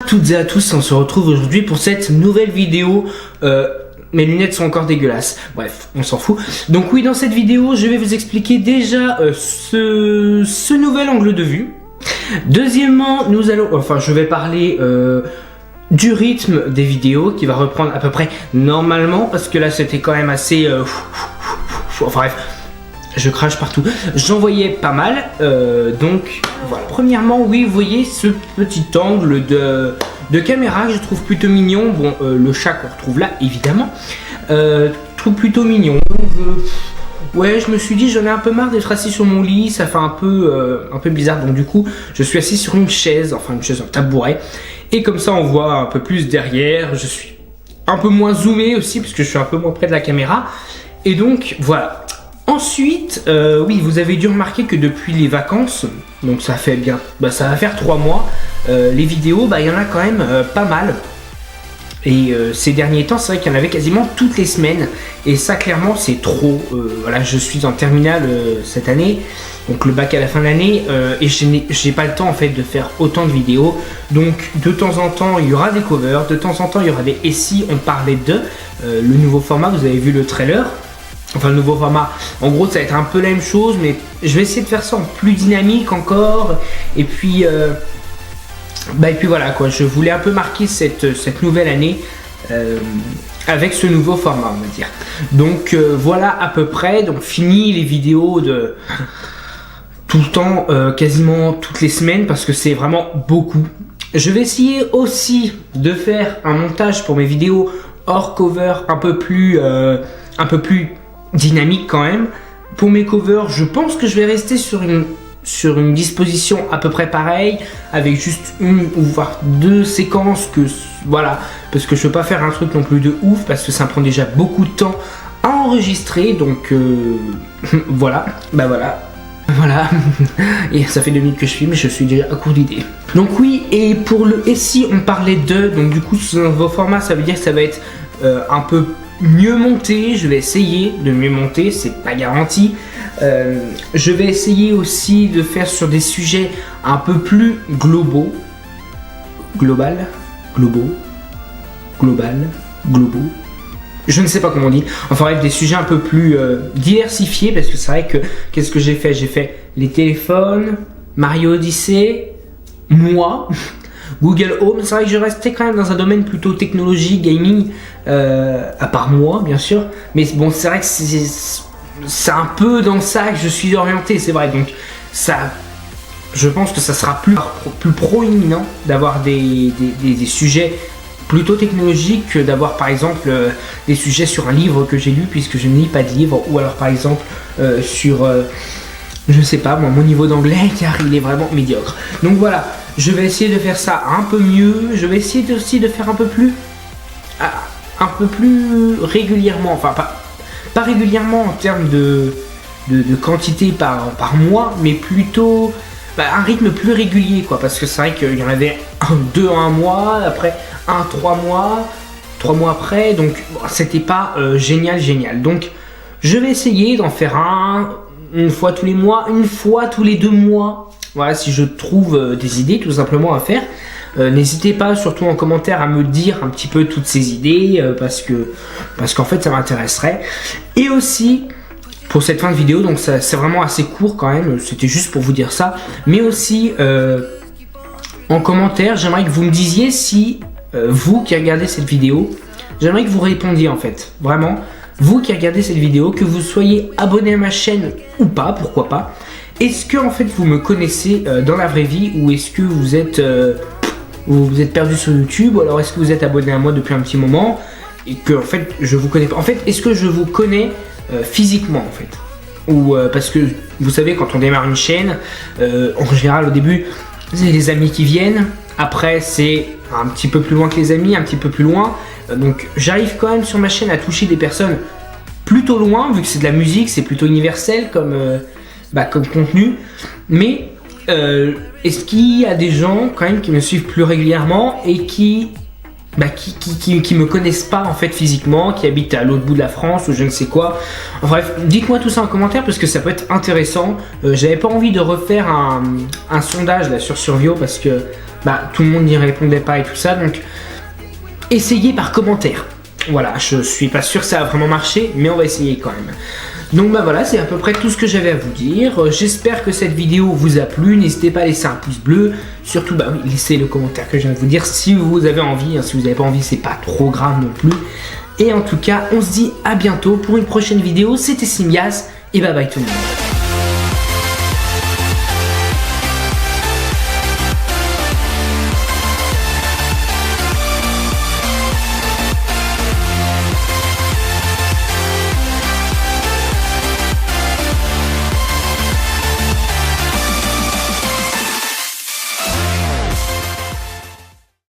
toutes et à tous, on se retrouve aujourd'hui pour cette nouvelle vidéo. Mes lunettes sont encore dégueulasses, bref, on s'en fout. Donc oui, dans cette vidéo, je vais vous expliquer déjà ce nouvel angle de vue. Deuxièmement, je vais parler du rythme des vidéos qui va reprendre à peu près normalement, parce que là c'était quand même assez... enfin bref, je crache partout. J'en voyais pas mal, donc voilà. Premièrement, oui, vous voyez ce petit angle de caméra que je trouve plutôt mignon. Bon, le chat qu'on retrouve là, évidemment, je trouve plutôt mignon. Ouais, je me suis dit, j'en ai un peu marre d'être assis sur mon lit, ça fait un peu bizarre. Donc du coup, je suis assis sur une chaise, enfin une chaise, un tabouret. Et comme ça, on voit un peu plus derrière. Je suis un peu moins zoomé aussi, parce que je suis un peu moins près de la caméra. Et donc, voilà. Ensuite, oui, vous avez dû remarquer que depuis les vacances, donc ça fait bien, ça va faire 3 mois, les vidéos, il y en a quand même pas mal. Et ces derniers temps, c'est vrai qu'il y en avait quasiment toutes les semaines. Et ça, clairement, c'est trop. Voilà, je suis en terminale cette année, donc le bac à la fin de l'année, et j'ai pas le temps en fait de faire autant de vidéos. Donc de temps en temps, il y aura des covers, de temps en temps, il y aura des et si on parlait de le nouveau format. Vous avez vu le trailer. Enfin, le nouveau format, en gros, ça va être un peu la même chose, mais je vais essayer de faire ça en plus dynamique encore. Et puis voilà quoi, je voulais un peu marquer cette nouvelle année avec ce nouveau format, on va dire. Donc voilà à peu près, donc fini les vidéos de tout le temps, quasiment toutes les semaines, parce que c'est vraiment beaucoup. Je vais essayer aussi de faire un montage pour mes vidéos hors cover un peu plus dynamique quand même. Pour mes covers, je pense que je vais rester sur une disposition à peu près pareille, avec juste une ou voire deux séquences, voilà, parce que je peux pas faire un truc non plus de ouf, parce que ça me prend déjà beaucoup de temps à enregistrer. Donc voilà, voilà. Et ça fait 2 minutes que je filme, je suis déjà à court d'idées. Donc oui, et pour le et si on parlait de, donc du coup ce nouveau format, ça veut dire que ça va être un peu mieux monté. Je vais essayer de mieux monter, c'est pas garanti. Je vais essayer aussi de faire sur des sujets un peu plus globaux. Global. Je ne sais pas comment on dit. Enfin bref, des sujets un peu plus diversifiés, parce que c'est vrai que qu'est-ce que j'ai fait? J'ai fait les téléphones, Mario Odyssey, moi, Google Home. C'est vrai que je restais quand même dans un domaine plutôt technologie, gaming, à part moi bien sûr. Mais bon, c'est vrai que c'est un peu dans ça que je suis orienté, c'est vrai. Donc ça, je pense que ça sera plus proéminent d'avoir des sujets plutôt technologiques que d'avoir par exemple des sujets sur un livre que j'ai lu, puisque je ne lis pas de livre, ou alors par exemple sur je sais pas moi, mon niveau d'anglais, car il est vraiment médiocre. Donc voilà, je vais essayer de faire ça un peu mieux. Je vais essayer aussi de faire un peu plus régulièrement, enfin pas régulièrement en termes de quantité par mois, mais plutôt un rythme plus régulier quoi, parce que c'est vrai qu'il y en avait 2 en un mois, après 3 mois après, donc c'était pas génial. Donc je vais essayer d'en faire une fois tous les mois, une fois tous les 2 mois. Voilà, si je trouve des idées tout simplement à faire. N'hésitez pas, surtout en commentaire, à me dire un petit peu toutes ces idées, parce qu'en fait ça m'intéresserait. Et aussi pour cette fin de vidéo, donc c'est vraiment assez court quand même, c'était juste pour vous dire ça, mais aussi en commentaire, j'aimerais que vous me disiez si vous qui regardez cette vidéo, j'aimerais que vous répondiez en fait, vraiment, vous qui regardez cette vidéo, que vous soyez abonné à ma chaîne ou pas, pourquoi pas. Est-ce que en fait vous me connaissez dans la vraie vie, ou est-ce que vous êtes perdu sur YouTube, ou alors est-ce que vous êtes abonné à moi depuis un petit moment et que en fait je vous connais pas. En fait, est-ce que je vous connais physiquement en fait, ou parce que vous savez, quand on démarre une chaîne, en général au début c'est les amis qui viennent, après c'est un petit peu plus loin que les amis, un petit peu plus loin, donc j'arrive quand même sur ma chaîne à toucher des personnes plutôt loin, vu que c'est de la musique, c'est plutôt universel comme contenu. Mais est-ce qu'il y a des gens quand même qui me suivent plus régulièrement et qui me connaissent pas en fait physiquement, qui habitent à l'autre bout de la France ou je ne sais quoi. Bref, dites-moi tout ça en commentaire, parce que ça peut être intéressant. J'avais pas envie de refaire un sondage là sur Survio, parce que bah tout le monde n'y répondait pas et tout ça, donc essayez par commentaire. Voilà, je suis pas sûr que ça a vraiment marché, mais on va essayer quand même. Donc bah voilà, c'est à peu près tout ce que j'avais à vous dire. J'espère que cette vidéo vous a plu. N'hésitez pas à laisser un pouce bleu. Surtout, bah oui, laissez le commentaire que je viens de vous dire si vous avez envie. Si vous n'avez pas envie, c'est pas trop grave non plus. Et en tout cas, on se dit à bientôt pour une prochaine vidéo. C'était Simias et bye bye tout le monde.